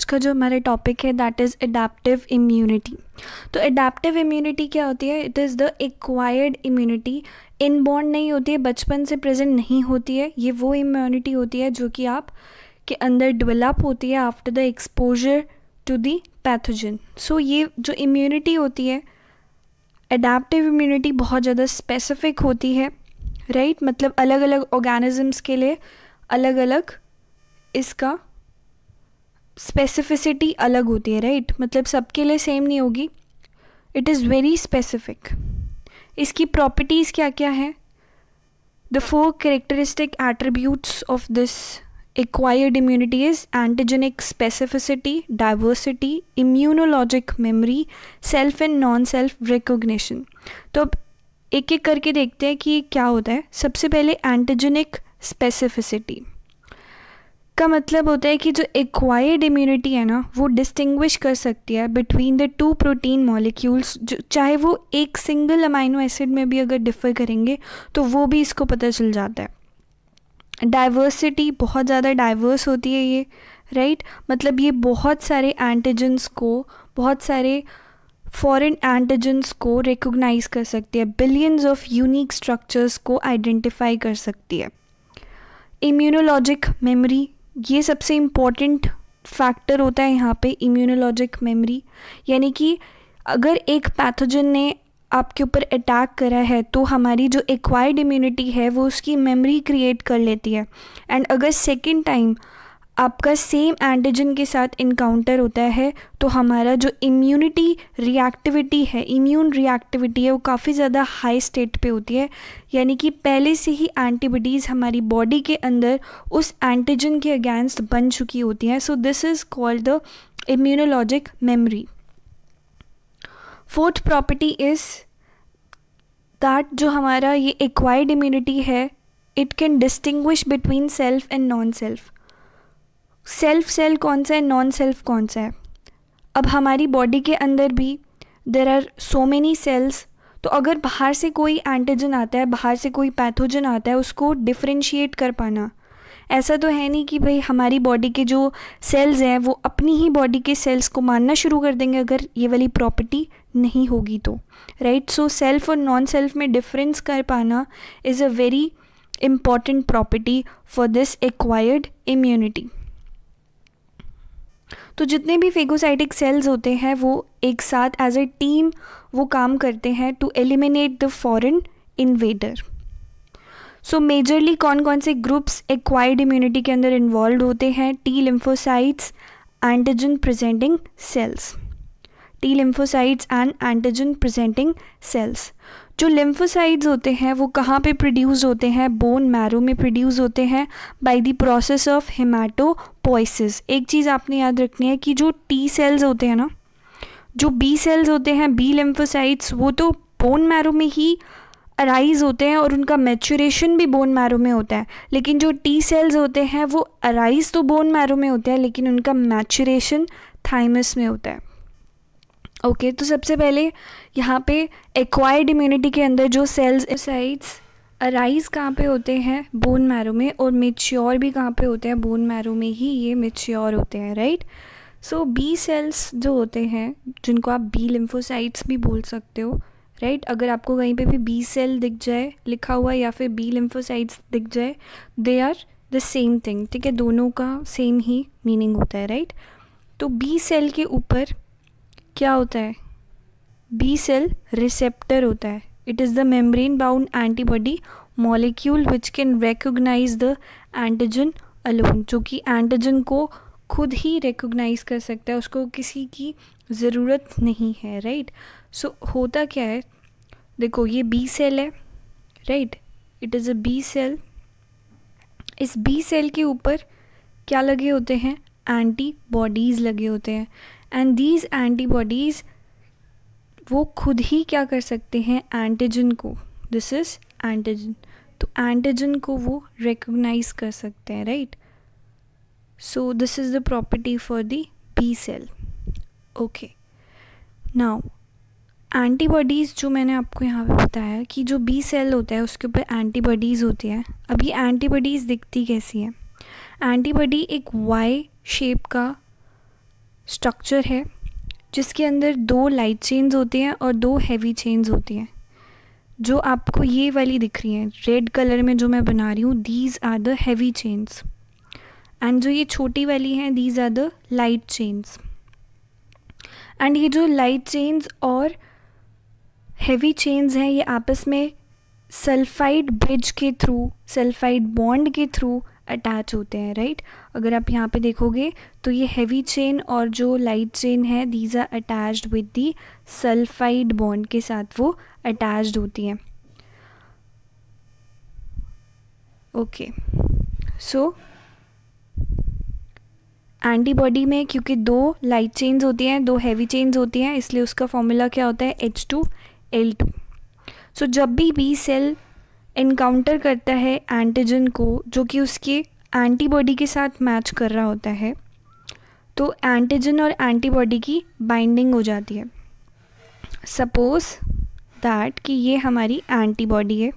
का जो हमारा टॉपिक है दैट इज़ एडेप्टिव इम्यूनिटी। तो एडेप्टिव इम्यूनिटी क्या होती है? It is the acquired immunity. Inborn नहीं होती है, बचपन से प्रेजेंट नहीं होती है। ये वो इम्यूनिटी होती है जो कि आप के अंदर डेवलप होती है after the exposure to the pathogen. So ये जो इम्यूनिटी होती है, एडेप्टिव इम्यूनिटी, बहुत ज़्यादा स्पेसिफिक होती है, राइट? मतलब अलग अलग ऑर्गेनिजम्स के लिए अलग अलग इसका स्पेसिफिसिटी अलग होती है, राइट? मतलब सबके लिए सेम नहीं होगी, इट इज़ वेरी स्पेसिफिक। इसकी प्रॉपर्टीज़ क्या क्या है? The 4 characteristic attributes of this acquired immunity is antigenic specificity, diversity, immunologic memory, self and non-self recognition। तो अब एक एक करके देखते हैं कि क्या होता है। सबसे पहले एंटीजेनिक स्पेसिफिसिटी का मतलब होता है कि जो एक्वायर्ड इम्यूनिटी है ना, वो डिस्टिंग्विश कर सकती है बिटवीन द 2 प्रोटीन मॉलिक्यूल्स, जो चाहे वो एक सिंगल अमाइनो एसिड में भी अगर डिफर करेंगे तो वो भी इसको पता चल जाता है। डाइवर्सिटी, बहुत ज़्यादा डाइवर्स होती है ये, राइट? मतलब ये बहुत सारे एंटीजन्स को, बहुत सारे फॉरेन एंटीजन्स को रिकॉग्नाइज कर सकती है, बिलियंस ऑफ यूनिक स्ट्रक्चर्स को आइडेंटिफाई कर सकती है। इम्यूनोलॉजिक मेमोरी, ये सबसे इम्पॉर्टेंट फैक्टर होता है यहाँ पे, इम्यूनोलॉजिक मेमोरी। यानी कि अगर एक पैथोजन ने आपके ऊपर अटैक करा है तो हमारी जो एक्वायर्ड इम्यूनिटी है वो उसकी मेमोरी क्रिएट कर लेती है। एंड अगर सेकेंड टाइम आपका सेम एंटीजन के साथ इनकाउंटर होता है तो हमारा जो इम्यूनिटी रिएक्टिविटी है, इम्यून रिएक्टिविटी है, वो काफ़ी ज़्यादा हाई स्टेट पे होती है। यानी कि पहले से ही एंटीबॉडीज़ हमारी बॉडी के अंदर उस एंटीजन के अगेंस्ट बन चुकी होती हैं। So this is called the immunologic memory. Fourth property is that जो हमारा ये एक्वायर्ड इम्यूनिटी है, it can distinguish between self and non self. Self cell कौन सा है, नॉन सेल्फ कौन सा है। अब हमारी बॉडी के अंदर भी there are so many cells, तो अगर बाहर से कोई एंटीजन आता है, बाहर से कोई पैथोजन आता है, उसको डिफ्रेंशिएट कर पाना, ऐसा तो है नहीं कि भाई हमारी बॉडी के जो सेल्स हैं वो अपनी ही बॉडी के सेल्स को मानना शुरू कर देंगे अगर ये वाली प्रॉपर्टी नहीं होगी तो, राइट? सो सेल्फ और नॉन सेल्फ में डिफरेंस कर पाना is a very important property for this acquired immunity. तो जितने भी फेगोसाइटिक सेल्स होते हैं वो एक साथ एज ए टीम वो काम करते हैं to eliminate the foreign invader. So majorly कौन कौन से ग्रुप्स एक्वायर्ड इम्यूनिटी के अंदर इन्वॉल्व होते हैं? T lymphocytes, antigen presenting sales, T lymphocytes and antigen presenting sales. जो लिम्फोसाइट्स होते हैं वो कहाँ पे प्रोड्यूस होते हैं? बोन मैरो में प्रोड्यूस होते हैं by the process of haematopoiesis. एक चीज़ आपने याद रखनी है कि जो टी सेल्स होते हैं ना, जो बी सेल्स होते हैं, बी लिम्फोसाइट्स, वो तो बोन मैरो में ही अराइज होते हैं और उनका मैच्योरेशन भी बोन मैरो में होता है। लेकिन जो टी सेल्स होते हैं वो अराइज तो बोन मैरो में होते हैं लेकिन उनका मैच्योरेशन थाइमस में होता है। ओके, तो सबसे पहले यहाँ पे एक्वायर्ड इम्यूनिटी के अंदर जो सेल्स साइट्स अराइज कहाँ पे होते हैं? बोन मैरो में, और मेच्योर भी कहाँ पे होते हैं? बोन मैरो में ही ये मेच्योर होते हैं, राइट? सो बी सेल्स जो होते हैं, जिनको आप बी लिम्फोसाइट्स भी बोल सकते हो, राइट? अगर आपको कहीं पे भी बी सेल दिख जाए लिखा हुआ या फिर बी लिम्फोसाइट्स दिख जाए, they are the same thing, ठीक है? दोनों का सेम ही मीनिंग होता है, राइट? तो बी सेल के ऊपर क्या होता है? बी सेल रिसेप्टर होता है। It is the membrane bound antibody molecule which can recognise the antigen alone, जो कि एंटीजन को खुद ही रिकॉग्नाइज कर सकता है, उसको किसी की ज़रूरत नहीं है, राइट? सो होता क्या है, देखो ये बी सेल है, right? It is a B cell. इस बी सेल के ऊपर क्या लगे होते हैं? एंटीबॉडीज़ लगे होते हैं। एंड दीज एंटीबॉडीज़ वो खुद ही क्या कर सकते हैं? एंटीजन को, दिस इज़ एंटीजन, तो एंटीजन को वो रिकॉग्नाइज कर सकते हैं, right? So this is the property for the B cell. Okay, now antibodies जो मैंने आपको यहाँ पे बताया कि जो बी सेल होता है उसके ऊपर एंटीबॉडीज़ होती है। अब ये एंटीबॉडीज़ दिखती कैसी है? एंटीबॉडी एक वाई शेप का स्ट्रक्चर है जिसके अंदर 2 लाइट चेन्स होती हैं और 2 हैवी चेन्स होती हैं, जो आपको ये वाली दिख रही हैं रेड कलर में जो मैं बना रही हूँ, these are the heavy chains, and जो ये छोटी वाली हैं these are the light chains. And ये जो लाइट चेन्स और हैवी चेन्स हैं ये आपस में सल्फाइड ब्रिज के थ्रू, सल्फाइड बॉन्ड के थ्रू अटैच होते हैं, राइट। अगर आप यहाँ पे देखोगे तो ये हैवी चेन और जो लाइट चेन है these are attached with the sulphide bond के साथ वो अटैच्ड होती हैं। ओके, सो एंटीबॉडी में क्योंकि 2 लाइट चेन्स होती हैं, 2 हैवी चेन्स होती हैं, इसलिए उसका फॉर्मूला क्या होता है H2L2। सो जब भी बी सेल इनकाउंटर करता है एंटीजन को जो कि उसके एंटीबॉडी के साथ मैच कर रहा होता है, तो एंटीजन और एंटीबॉडी की बाइंडिंग हो जाती है। सपोज दैट कि ये हमारी एंटीबॉडी है,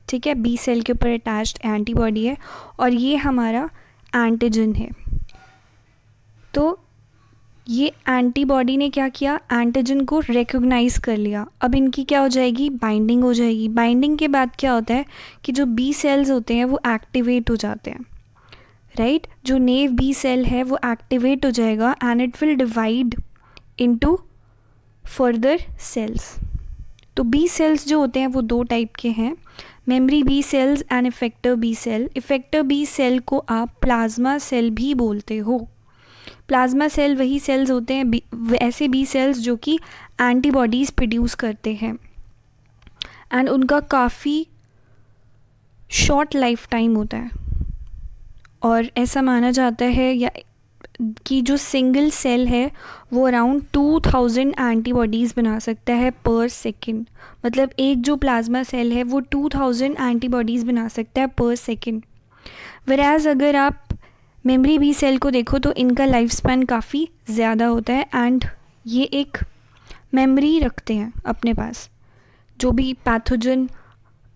ठीक है, बी सेल के ऊपर अटैच्ड एंटीबॉडी है और ये हमारा एंटीजन है। तो ये एंटीबॉडी ने क्या किया, एंटीजन को रिकॉग्नाइज कर लिया। अब इनकी क्या हो जाएगी, बाइंडिंग हो जाएगी। बाइंडिंग के बाद क्या होता है कि जो बी सेल्स होते हैं वो एक्टिवेट हो जाते हैं, राइट। जो नेव बी सेल है वो एक्टिवेट हो जाएगा and it will divide into further cells. तो बी सेल्स जो होते हैं वो 2 टाइप के हैं, memory B cells and effector B cell. Effector B cell को आप प्लाज्मा सेल भी बोलते हो। प्लाज्मा सेल वही सेल्स होते हैं, ऐसे बी सेल्स जो कि एंटीबॉडीज़ प्रोड्यूस करते हैं एंड उनका काफ़ी शॉर्ट लाइफ टाइम होता है। और ऐसा माना जाता है या कि जो सिंगल सेल है वो अराउंड 2000 एंटीबॉडीज़ बना सकता है पर सेकेंड। मतलब एक जो प्लाज्मा सेल है वो 2000 एंटीबॉडीज़ बना सकता है पर सेकेंड। वैराज अगर आप मेमोरी बी सेल को देखो तो इनका लाइफ स्पैन काफ़ी ज़्यादा होता है एंड ये एक मेमोरी रखते हैं अपने पास। जो भी पैथोजन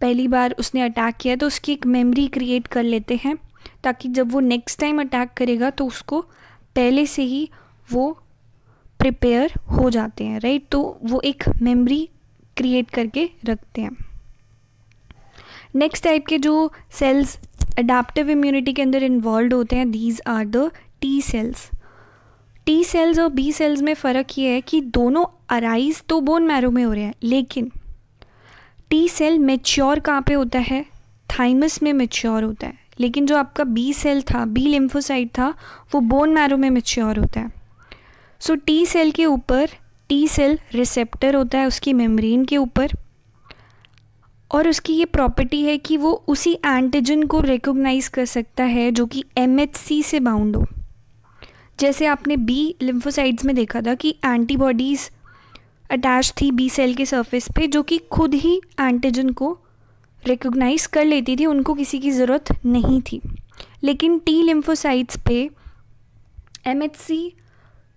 पहली बार उसने अटैक किया तो उसकी एक मेमोरी क्रिएट कर लेते हैं ताकि जब वो नेक्स्ट टाइम अटैक करेगा तो उसको पहले से ही वो प्रिपेयर हो जाते हैं, राइट। तो वो एक मेमोरी क्रिएट करके रखते हैं। नेक्स्ट टाइप के जो सेल्स अडेप्टिव इम्यूनिटी के अंदर इन्वॉल्व होते हैं these are the T cells. T cells और बी सेल्स में फ़र्क ये है कि दोनों अराइज तो बोन मैरो में हो रहे हैं, लेकिन टी सेल मेच्योर कहाँ पे होता है, थाइमस में मेच्योर होता है। लेकिन जो आपका बी सेल था, बी लिम्फोसाइट था, वो बोन मैरो में मेच्योर होता है। सो टी सेल के ऊपर टी सेल रिसेप्टर होता है उसकी मेम्ब्रेन के ऊपर, और उसकी ये प्रॉपर्टी है कि वो उसी एंटीजन को रिकॉग्नाइज कर सकता है जो कि MHC से बाउंड हो। जैसे आपने बी लिम्फोसाइट्स में देखा था कि एंटीबॉडीज़ अटैच थी बी सेल के सरफेस पे जो कि खुद ही एंटीजन को रिकॉग्नाइज कर लेती थी, उनको किसी की ज़रूरत नहीं थी। लेकिन टी लिम्फोसाइट्स पे MHC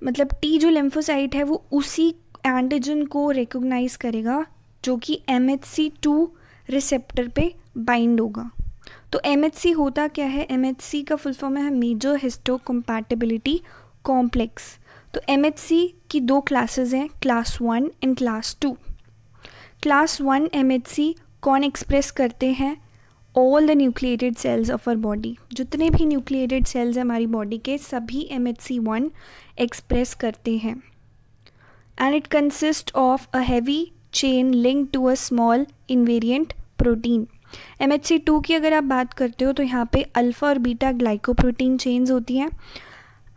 मतलब टी जो लिम्फोसाइट है वो उसी एंटीजन को रिकॉग्नाइज करेगा जो कि MHC2 रिसेप्टर पे बाइंड होगा। तो MHC होता क्या है, MHC का फुल फॉर्म है मेजर हिस्टोकम्पैटिबिलिटी कॉम्प्लेक्स। तो MHC की 2 क्लासेस हैं, class 1 and class 2। Class 1 MHC कौन एक्सप्रेस करते हैं, all the nucleated cells of our body. जितने भी न्यूक्लिएटेड सेल्स हैं हमारी बॉडी के सभी MHC1 एक्सप्रेस करते हैं and it consist of a heavy chain link to a small invariant protein. MHC2 की अगर आप बात करते हो तो यहाँ पे अल्फ़ा और बीटा ग्लाइकोप्रोटीन चेन्स होती हैं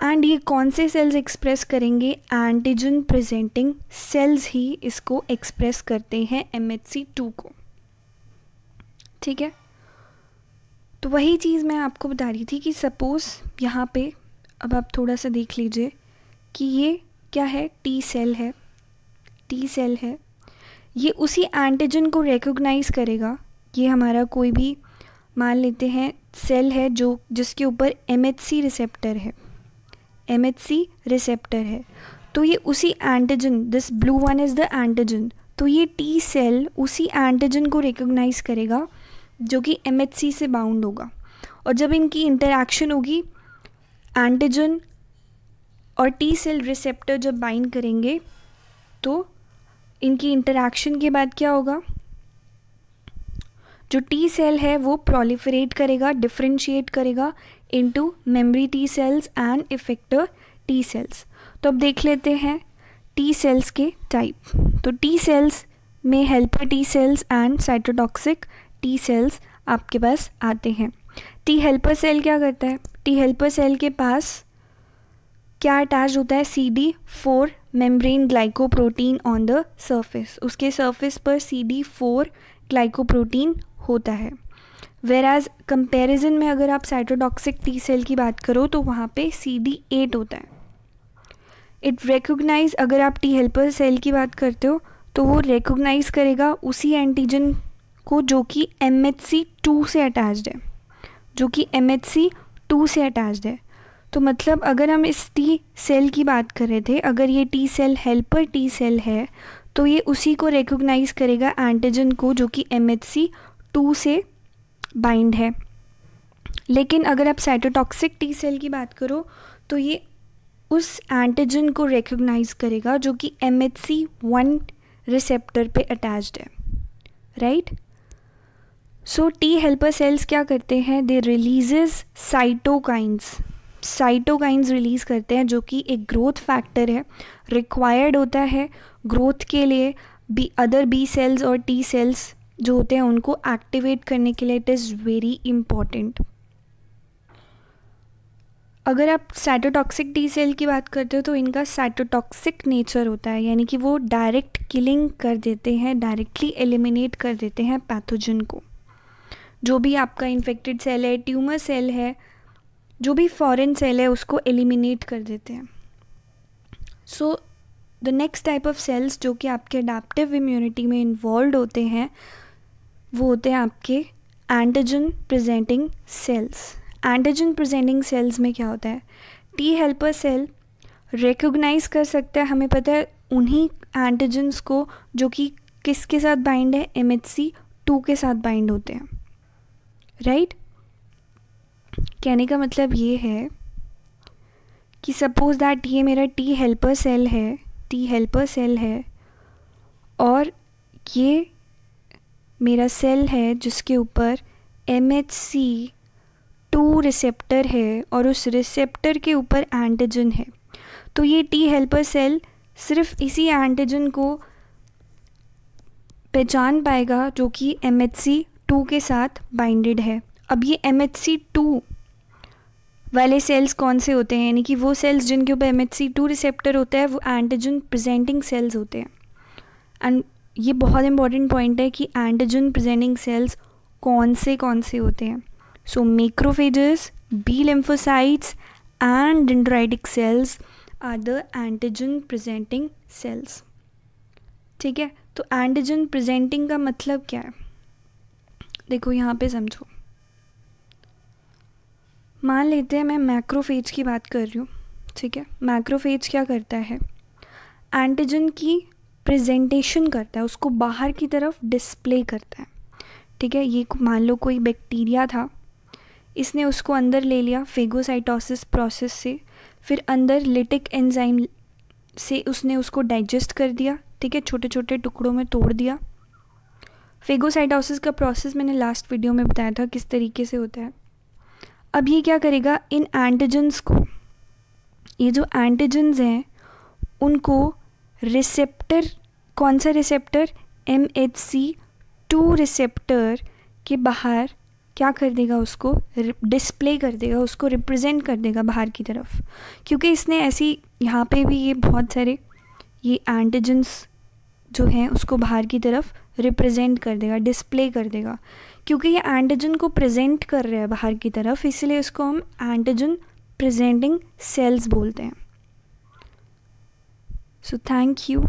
एंड ये कौन से सेल्स एक्सप्रेस करेंगे, एंटीजन प्रेजेंटिंग सेल्स ही इसको एक्सप्रेस करते हैं MHC2 को, ठीक है। तो वही चीज़ मैं आपको बता रही थी कि सपोज़ यहाँ पे अब आप थोड़ा सा देख लीजिए कि ये क्या है, टी सेल है, टी सेल है, ये उसी एंटीजन को रिकॉग्नाइज करेगा। ये हमारा कोई भी मान लेते हैं सेल है जो जिसके ऊपर MHC रिसेप्टर है, MHC रिसेप्टर है, तो ये उसी antigen, this blue one is the antigen, तो ये टी सेल उसी एंटीजन को रिकॉग्नाइज करेगा जो कि MHC से बाउंड होगा। और जब इनकी इंटरैक्शन होगी एंटीजन और टी सेल रिसेप्टर जब बाइंड करेंगे तो इनकी इंटरैक्शन के बाद क्या होगा, जो टी सेल है वो प्रोलिफरेट करेगा, डिफ्रेंशिएट करेगा into memory T cells and effector T cells. तो अब देख लेते हैं टी सेल्स के टाइप। तो टी सेल्स में helper T cells and cytotoxic T cells आपके पास आते हैं। टी हेल्पर सेल क्या करता है, टी हेल्पर सेल के पास क्या अटैच होता है, CD4 membrane glycoprotein on the surface, उसके सरफेस पर CD4 ग्लाइकोप्रोटीन होता है। वेर एज कंपेरिजन में अगर आप साइटोटॉक्सिक टी सेल की बात करो तो वहाँ पे CD8 होता है। इट रिकॉग्नाइज, अगर आप टी हेल्पर सेल की बात करते हो तो वो रिकॉग्नाइज करेगा उसी एंटीजन को जो कि MHC2 से अटैच्ड है, जो कि MHC2 से अटैच्ड है। तो मतलब अगर हम इस टी सेल की बात कर रहे थे, अगर ये T cell helper T cell है तो ये उसी को रिकॉग्नाइज करेगा एंटीजन को जो कि MHC2 से बाइंड है। लेकिन अगर आप साइटोटॉक्सिक टी सेल की बात करो तो ये उस एंटीजन को रिकॉग्नाइज करेगा जो कि MHC1 रिसेप्टर पे अटैच्ड है, right. So T helper cells क्या करते हैं, दे रिलीजेस साइटोकाइंस रिलीज़ करते हैं जो कि एक ग्रोथ फैक्टर है, रिक्वायर्ड होता है ग्रोथ के लिए। अदर बी सेल्स और टी सेल्स जो होते हैं उनको एक्टिवेट करने के लिए इट इज़ वेरी इम्पॉर्टेंट। अगर आप साइटोटॉक्सिक टी सेल की बात करते हो तो इनका साइटोटॉक्सिक नेचर होता है, यानी कि वो डायरेक्ट किलिंग कर देते हैं, डायरेक्टली एलिमिनेट कर देते हैं पैथोजन को। जो भी आपका इन्फेक्टेड सेल है, ट्यूमर सेल है, जो भी फॉरेन सेल है उसको एलिमिनेट कर देते हैं। So the next type of cells जो कि आपके अडैप्टिव इम्यूनिटी में इन्वॉल्व होते हैं वो होते हैं आपके antigen presenting sales. Antigen presenting sales में क्या होता है, टी हेल्पर सेल रिकॉग्नाइज कर सकता है, हमें पता है उन्हीं एंटीजन्स को जो कि किसके साथ बाइंड है, MHC2 के साथ बाइंड होते हैं, राइट। कहने का मतलब ये है कि सपोज दैट ये मेरा टी हेल्पर सेल है और ये मेरा सेल है जिसके ऊपर MHC2 रिसेप्टर है और उस रिसेप्टर के ऊपर एंटीजन है। तो ये टी हेल्पर सेल सिर्फ इसी एंटीजन को पहचान पाएगा जो कि MHC2 के साथ बाइंडेड है। अब ये MHC2 वाले सेल्स कौन से होते हैं, यानी कि वो सेल्स जिनके ऊपर MHC2 रिसेप्टर होता है वो एंटीजन प्रेजेंटिंग सेल्स होते हैं। एंड ये बहुत इंपॉर्टेंट पॉइंट है कि एंटीजन प्रेजेंटिंग सेल्स कौन से होते हैं। So macrophages, B lymphocytes and dendritic cells are the antigen presenting cells, ठीक है। तो एंटीजन प्रेजेंटिंग का मतलब क्या है, देखो यहाँ पे समझो। मान लेते हैं मैं मैक्रोफेज की बात कर रही हूँ, ठीक है। मैक्रोफेज क्या करता है, एंटीजन की प्रेजेंटेशन करता है, उसको बाहर की तरफ डिस्प्ले करता है, ठीक है। ये मान लो कोई बैक्टीरिया था, इसने उसको अंदर ले लिया फेगोसाइटोसिस प्रोसेस से, फिर अंदर लिटिक एंजाइम से उसने उसको डाइजेस्ट कर दिया, ठीक है, छोटे छोटे टुकड़ों में तोड़ दिया। फेगोसाइटोसिस का प्रोसेस मैंने लास्ट वीडियो में बताया था किस तरीके से होता है। अब ये क्या करेगा, इन एंटीजन्स को, ये जो एंटीजन्स हैं उनको रिसेप्टर, कौन सा रिसेप्टर, MHC2 रिसेप्टर के बाहर क्या कर देगा, उसको डिस्प्ले कर देगा, उसको रिप्रेजेंट कर देगा बाहर की तरफ। क्योंकि इसने ऐसी, यहाँ पे भी ये बहुत सारे ये एंटीजन्स जो हैं उसको बाहर की तरफ रिप्रेजेंट कर देगा, डिस्प्ले कर देगा। क्योंकि ये एंटीजन को प्रेजेंट कर रहा है बाहर की तरफ, इसलिए इसको हम एंटीजन प्रेजेंटिंग सेल्स बोलते हैं। So thank you.